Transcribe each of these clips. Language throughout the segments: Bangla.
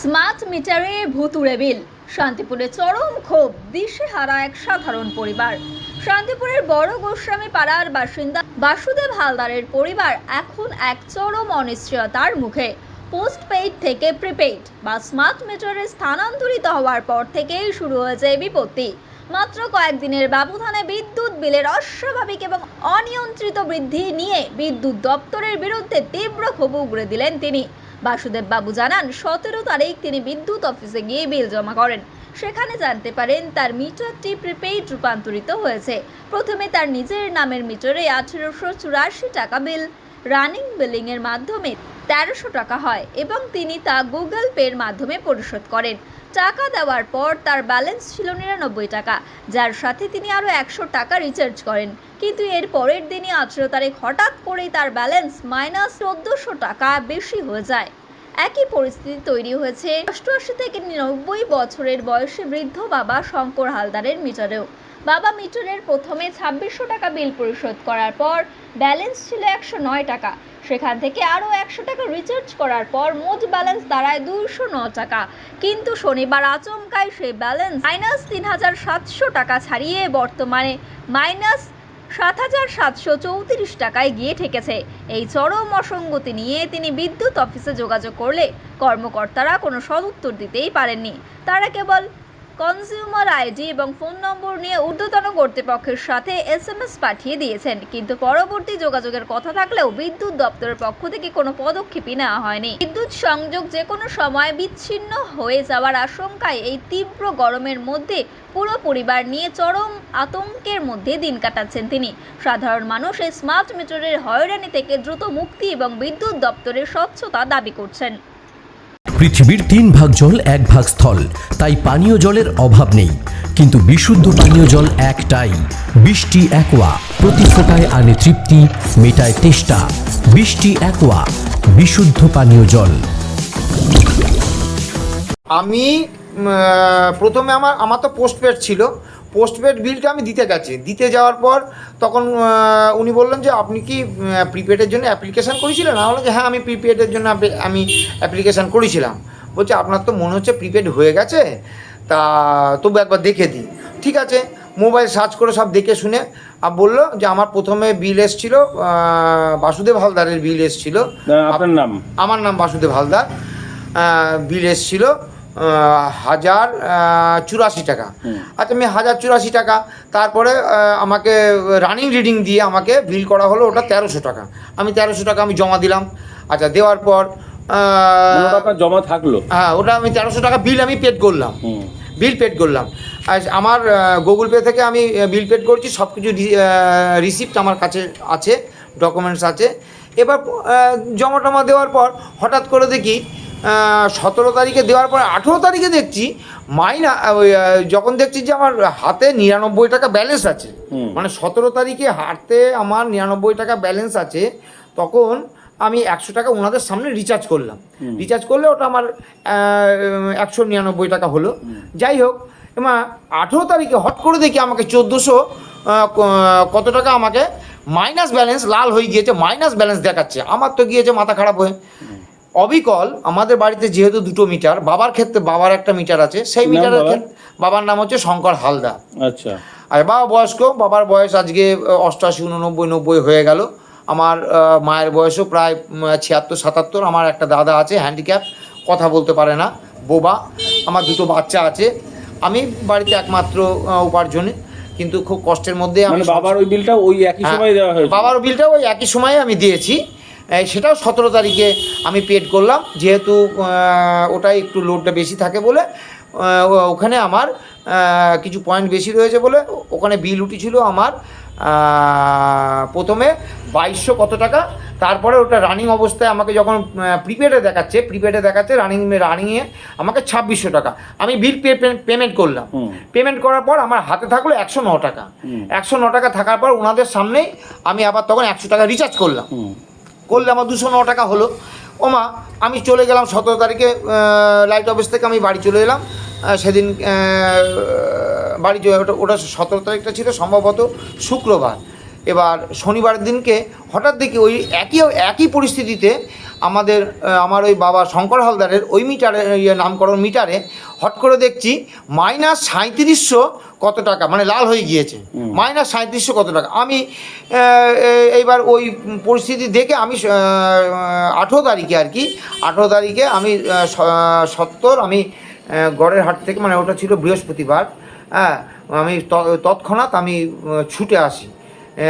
স্মার্ট মিটারে ভুতুড়ে বিল। শান্তিপুরে চরম ক্ষোভ, দিশেহারা এক সাধারণ পরিবার। শান্তিপুরের বড় গোস্বামী পাড়ার বাসিন্দা বাসুদেব হালদারের পরিবার এখন এক চরম অনিশ্চয়তার মুখে। পোস্টপেইড থেকে প্রিপেইড বা স্মার্ট মিটারে স্থানান্তরিত হওয়ার পর থেকেই শুরু হয়েছে বিপত্তি। মাত্র কয়েকদিনের ব্যবধানে বিদ্যুৎ বিলের অস্বাভাবিক এবং অনিয়ন্ত্রিত বৃদ্ধি নিয়ে বিদ্যুৎ দপ্তরের বিরুদ্ধে তীব্র ক্ষোভ উগরে দিলেন তিনি। বাসুদেব বাবু জানান, 17 তারিখ তিনি বিদ্যুৎ অফিসে গিয়ে বিল জমা করেন। সেখানে জানতে পারেন তার মিটারটি প্রিপেইড রূপান্তরিত হয়েছে। প্রথমে তার নিজের নামের মিটারে 1884 টাকা বিল রানিং বিলিং এর মাধ্যমে 1300 টাকা হয় এবং তিনি তা গুগল পের মাধ্যমে পরিশোধ করেন। টাকা দেওয়ার পর তার ব্যালেন্স ছিল 99 টাকা, যার সাথে তিনি আরও 100 টাকা রিচার্জ করেন। কিন্তু এর পরের দিনই 18 তারিখ হঠাৎ করেই তার ব্যালেন্স -1400 টাকা বেশি হয়ে যায়। একই পরিস্থিতি তৈরি হয়েছে 88 থেকে 90 বছরের বয়সী বৃদ্ধ বাবা শঙ্কর হালদারের মিটারেও। বাবা মিটারের প্রথমে 2600 টাকা বিল পরিশোধ করার পর ব্যালেন্স ছিল 109 টাকা। সেখান থেকে আরও 100 টাকা রিচার্জ করার পর মোট ব্যালেন্স দাঁড়ায় 209 টাকা। কিন্তু শনিবার আচমকাই সেই ব্যালেন্স -3700 টাকা ছাড়িয়ে বর্তমানে -7734 টাকায় গিয়ে ঠেকেছে। এই চরম অসঙ্গতি নিয়ে তিনি বিদ্যুৎ অফিসে যোগাযোগ করলে কর্মকর্তারা কোনো সদুত্তর দিতেই পারেননি। তারা কেবল কনজিউমার আইডি এবং ফোন নম্বর নিয়ে ঊর্ধ্বতন কর্তৃপক্ষের সাথে SMS পাঠিয়ে দিয়েছেন, কিন্তু পরবর্তী যোগাযোগের কথা থাকলেও বিদ্যুৎ দপ্তরের পক্ষ থেকে কোনো পদক্ষেপই নেওয়া হয়নি। বিদ্যুৎ সংযোগ যে কোনো সময় বিচ্ছিন্ন হয়ে যাওয়ার আশঙ্কায় এই তীব্র গরমের মধ্যে পুরো পরিবার নিয়ে চরম আতঙ্কের মধ্যে দিন কাটাচ্ছেন তিনি। সাধারণ মানুষ এই স্মার্ট মিটারের হয়রানি থেকে দ্রুত মুক্তি এবং বিদ্যুৎ দপ্তরের স্বচ্ছতা দাবি করছেন। পৃথিবীর 3 ভাগ জল 1 ভাগ স্থল, তাই পানীয় জলের অভাব নেই। কিন্তু বিশুদ্ধ পানীয় জল একটাই, বৃষ্টি অ্যাকোয়া। প্রতি ফোঁটায় আনে তৃপ্তি, মেটায় তেষ্টা। বৃষ্টি অ্যাকোয়া, বিশুদ্ধ পানীয় জল। আমি প্রথমে আমার তো পোস্টপেড ছিল। পোস্টপেড বিলটা আমি দিতে যাওয়ার পর তখন উনি বললেন যে আপনি কি প্রিপেডের জন্য অ্যাপ্লিকেশান করেছিলেন? আমি বললাম যে হ্যাঁ, আমি প্রিপেডের জন্য আমি অ্যাপ্লিকেশান করেছিলাম। বলছে আপনার তো মনে হচ্ছে প্রিপেড হয়ে গেছে, তা তবু একবার দেখে দিই। ঠিক আছে, মোবাইল সার্চ করে সব দেখে শুনে বললো যে আমার প্রথমে বিল এসেছিলো, বাসুদেব হালদারের বিল এসেছিলো। আপনার নাম? আমার নাম বাসুদেব হালদার। বিল এসেছিলো 1084 টাকা। আচ্ছা, আমি 1084 টাকা, তারপরে আমাকে রানিং রিডিং দিয়ে আমাকে বিল করা হলো ওটা 1300 টাকা। আমি 1300 টাকা আমি জমা দিলাম। আচ্ছা, দেওয়ার পর জমা থাকলো, হ্যাঁ, ওটা আমি 1300 টাকা বিল আমি পেড করলাম। আর আমার গুগল পে থেকে আমি বিল পেড করছি, সব কিছু রিসিপ্ট আমার কাছে আছে, ডকুমেন্টস আছে। এবার জমা টমা দেওয়ার পর হঠাৎ করে দেখি 17 তারিখে দেওয়ার পর 18 তারিখে দেখছি যখন দেখছি যে আমার হাতে 99 টাকা ব্যালেন্স আছে, মানে 17 তারিখে হাতে আমার 99 টাকা ব্যালেন্স আছে, তখন আমি 100 টাকা ওনাদের সামনে রিচার্জ করলাম। রিচার্জ করলে ওটা আমার 199 টাকা হলো। যাই হোক, এবার 18 তারিখে হট করে দেখি আমাকে 1400 কত টাকা আমাকে মাইনাস ব্যালেন্স, লাল হয়ে গিয়েছে, মাইনাস ব্যালেন্স দেখাচ্ছে। আমার তো গিয়েছে মাথা খারাপ হয়ে। অবিকল আমাদের বাড়িতে যেহেতু দুটো মিটার, বাবার ক্ষেত্রে বাবার একটা মিটার আছে, সেই মিটারের বাবার নাম হচ্ছে শঙ্কর হালদার। আচ্ছা। আর বাবা বয়স্ক, বাবার বয়স আজকে 88, 89, 90 হয়ে গেল। আমার মায়ের বয়সও প্রায় 76, 77। আমার একটা দাদা আছে হ্যান্ডিক্যাপ, কথা বলতে পারে না, বোবা। আমার দুটো বাচ্চা আছে। আমি বাড়িতে একমাত্র উপার্জনে, কিন্তু খুব কষ্টের মধ্যে। বাবার ওই বিলটা ওই একই সময় দেওয়া হয়েছে? বাবার বিলটা ওই একই সময়ে আমি দিয়েছি। সেটাও 17 তারিখে আমি পেড করলাম, যেহেতু ওটাই একটু লোডটা বেশি থাকে বলে। ওখানে আমার কিছু পয়েন্ট বেশি রয়েছে বলে ওখানে বিল উঠেছিল আমার প্রথমে 2200 কত টাকা। তারপরে ওটা রানিং অবস্থায় আমাকে যখন প্রিপেডে দেখাচ্ছে রানিংয়ে আমাকে 2600 টাকা। আমি বিল পেমেন্ট করলাম। পেমেন্ট করার পর আমার হাতে থাকলো 109 টাকা। 109 টাকা থাকার পর ওনাদের সামনেই আমি আবার তখন 100 টাকা রিচার্জ করলে আমার 209 টাকা হলো। ওমা, আমি চলে গেলাম 17 তারিখে লাইট অফিস থেকে আমি বাড়ি চলে এলাম। সেদিন বাড়ি ওটা 17 তারিখটা ছিল সম্ভবত শুক্রবার। এবার শনিবার দিনকে হঠাৎ দেখি ওই একই পরিস্থিতিতে আমার ওই বাবা শঙ্কর হালদারের ওই মিটারে নামকরণ মিটারে হট করে দেখছি -3700 কত টাকা, মানে লাল হয়ে গিয়েছে, -3700 কত টাকা। আমি এইবার ওই পরিস্থিতি দেখে আমি 18 তারিখে আর কি 18 তারিখে আমি আমি গড়ের হাট থেকে, মানে ওটা ছিল বৃহস্পতিবার, হ্যাঁ, আমি তৎক্ষণাৎ আমি ছুটে আসি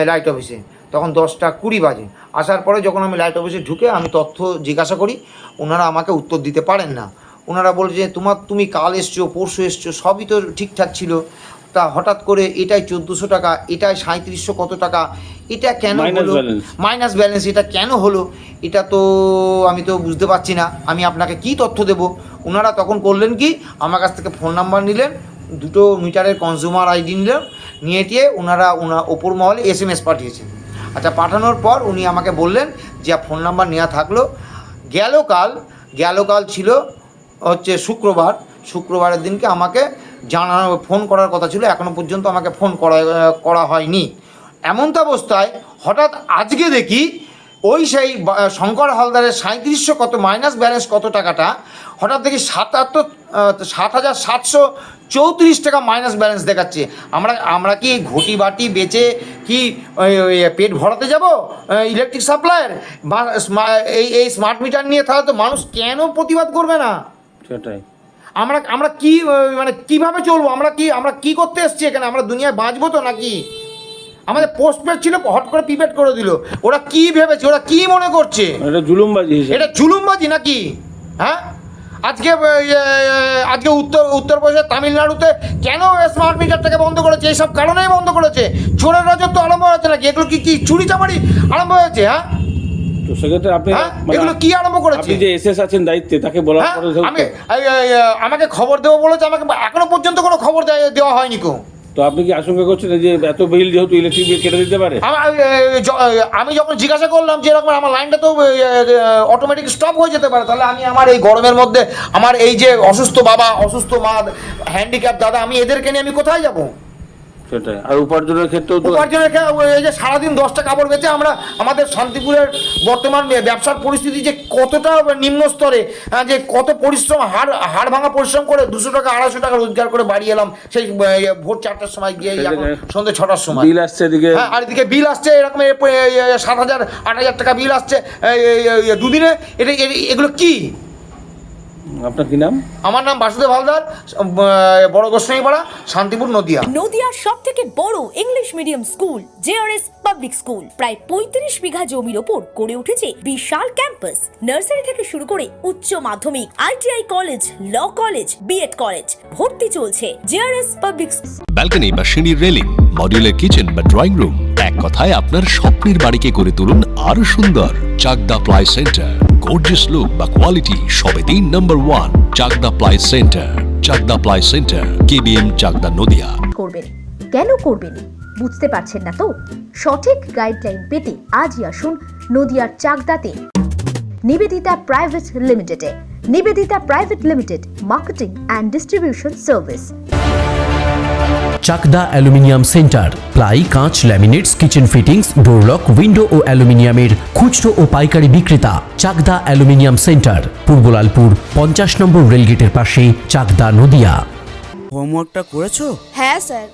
লাইট অফিসে। তখন 10:20 বাজে। আসার পরে যখন আমি লাইট অফিসে ঢুকে আমি তথ্য জিজ্ঞাসা করি, ওনারা আমাকে উত্তর দিতে পারেন না। ওনারা বলছে তুমি কাল এসছো, পরশু এসছো, সবই তো ঠিকঠাক ছিল, তা হঠাৎ করে এটাই 1400 টাকা, এটাই 3700 কত টাকা, এটা কেন হলো, মাইনাস ব্যালেন্স, এটা কেন হলো, এটা তো আমি তো বুঝতে পারছি না, আমি আপনাকে কি তথ্য দেব। ওনারা তখন করলেন কি, আমার কাছ থেকে ফোন নাম্বার নিলেন, 2 মিটারের কনজিউমার আইডি নিয়ে ওনারা ওপর মহলে SMS পাঠিয়েছেন। আচ্ছা, পাঠানোর পর উনি আমাকে বললেন যে ফোন নাম্বার নেওয়া থাকলো। গেলকাল ছিল হচ্ছে শুক্রবারের দিনকে আমাকে ফোন করার কথা ছিল, এখনও পর্যন্ত আমাকে ফোন করা হয়নি। এমনটা অবস্থায় হঠাৎ আজকে দেখি ওই সেই শঙ্কর হালদারের 3700 কত মাইনাস ব্যালেন্স কত টাকাটা হঠাৎ দেখি 7,734 টাকা মাইনাস ব্যালেন্স দেখাচ্ছে। আমরা কি ঘটি বাটি বেচে কি পেট ভরাতে যাব ইলেকট্রিক সাপ্লাইয়ের? এই স্মার্ট মিটার নিয়ে তাহলে তো মানুষ কেন প্রতিবাদ করবে না? সেটাই। আমরা কি মানে কিভাবে চলবো? আমরা কি করতে এসেছি এখানে? আমরা দুনিয়ায় বাঁচবো তো নাকি? আমাদের পোস্টপেড ছিল, হট করে প্রিপেড করে দিল। ওরা কি ভেবেছে, ওরা কি মনে করছে? এটা জুলুমবাজি নাকি? হ্যাঁ, আজকে উত্তরপ্রদেশের তামিলনাড়ুতে কেন স্মার্ট মিটারটাকে বন্ধ করেছে? এইসব কারণেই বন্ধ করেছে। চোরের রাজত্ব আরম্ভ হয়েছে নাকি? এগুলো কি চুরি চামারি আরম্ভ হয়েছে? হ্যাঁ, তো সেক্ষেত্রে আপনি এগুলো কি আরম্ভ করেছে? আপনি যে এসএস আছেন দায়িত্বে, তাকে বলা আমাকে খবর দেবো বলেছে, আমাকে এখনো পর্যন্ত কোনো খবর দেওয়া হয়নি। তো আপনি কি আশঙ্কা করছেন যে এত বিল যেহেতু ইলেকট্রিক বিল কেটে দিতে পারে? আমি যখন জিজ্ঞাসা করলাম যে এরকম আমার লাইনটা তো অটোমেটিক স্টপ হয়ে যেতে পারে, তাহলে আমি আমার এই গরমের মধ্যে আমার এই যে অসুস্থ বাবা, অসুস্থ মা, হ্যান্ডিক্যাপ দাদা, আমি এদেরকে নিয়ে আমি কোথায় যাব? সেটাই। আর উপার্জনের ক্ষেত্রেও তো এই যে সারাদিন 10টা কাপড় বেচে আমাদের শান্তিপুরের বর্তমান ব্যবসার পরিস্থিতি যে কতটা নিম্ন স্তরে, যে কত পরিশ্রম, হাড় ভাঙা পরিশ্রম করে 200 টাকা 250 টাকা রোজগার করে বাড়ি এলাম সেই ভোর 4টার সময় গিয়ে সন্ধ্যে 6টার সময় বিল আসছে এদিকে। হ্যাঁ, আর এদিকে বিল আসছে এরকম 7,000 8,000 টাকা বিল আসছে দুদিনে। এগুলো কি? আপনার কি নাম? আমার নাম বাসুদেব হালদার, বড় গোস্বামীপাড়া, শান্তিপুর, নদিয়া। নদিয়ার সবথেকে বড় English medium school JRS public school প্রায় 35 বিঘা জমির ওপর গড়ে উঠেছে বিশাল ক্যাম্পাস। নার্সারি থেকে শুরু করে উচ্চ মাধ্যমিক, ITI college, law college, BEd college, ভর্তি চলছে। জেআরএস পাবলিক ব্যালকনি বা সিঁড়ির রেলিং, মডিউলার কিচেন বা ড্রয়িং রুম, এক কথায় আপনার স্বপ্নের বাড়িকে করে তুলুন আরো সুন্দর। Chakdah ply centre, gorgeous look বা কোয়ালিটি সবে 3 number 1 Chakdah ply centre. Chakdah ply centre, KBM, Chakdah, Nadia. করবেন কেন করবেন বুঝতে পারছেন না তো? সঠিক গাইডলাইন পেতে আজই আসুন নদিয়ার চাকদাতে নিবেদিতা প্রাইভেট লিমিটেডে। Nivedita private limited, marketing and distribution service. Chakdah aluminium centre, ply, কাঁচ, laminates, kitchen fittings, door lock, window ও অ্যালুমিনিয়ামের খুচরো ও পাইকারি বিক্রেতা। চাকদা অ্যালুমিনিয়াম সেন্টার, পূর্বলালপুর 50 নম্বর রেলগেটের পাশে, চাকদা, নদিয়া। হোমওয়ার্কটা করেছো? হ্যাঁ স্যার।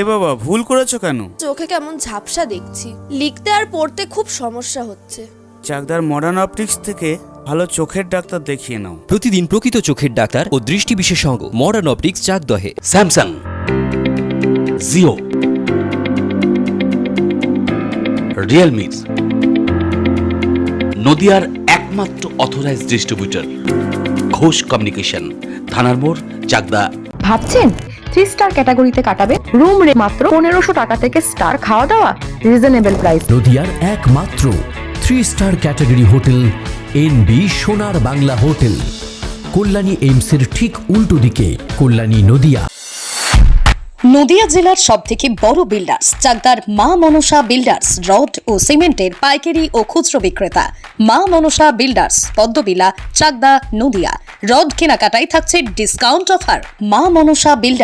এ বাবা, ভুল করেছো কেন? চোখে কেমন ঝাপসা দেখছি, লিখতে আর পড়তে খুব সমস্যা হচ্ছে। চাকদার মডার্ন অপটিক্স থেকে ভালো চোখের ডাক্তার দেখিয়ে নাও। প্রতিদিন প্রকৃত চোখের ডাক্তার ও দৃষ্টি বিশেষজ্ঞ মডার্ন অপটিক্স, চাকদহে। স্যামসাং, জিও, রিয়েলমি, নদিয়ার একমাত্র অথরাইজড ডিস্ট্রিবিউটর ঘোষ কমিউনিকেশন, থানার মোড়, চাকদা। ভাবছেন 3 স্টার ক্যাটাগরিতে কাটাবে? রুম রে মাত্র 1500 টাকা থেকে স্টার, খাওয়া দাওয়া রিজনেবল প্রাইস। নদিয়ার একমাত্র 3 স্টার ক্যাটাগরি হোটেল এনবি সোনার বাংলা হোটেল, কল্যাণী এইমসের ঠিক উল্টো দিকে, কল্যাণী, নদিয়া। নদিয়া জেলার সবথেকে বড় বিল্ডার্স চাকদার মা মনসা বিল্ডার্স, রড ও সিমেন্টের পাইকারি ও খুচরো বিক্রেতা। মা মনসা বিল্ডার্স, পদ্মবিলা, চাকদা, নদিয়া। রড কেনাকাটায় থাকছে ডিসকাউন্ট অফার। মা মনসা বিল্ডার্স।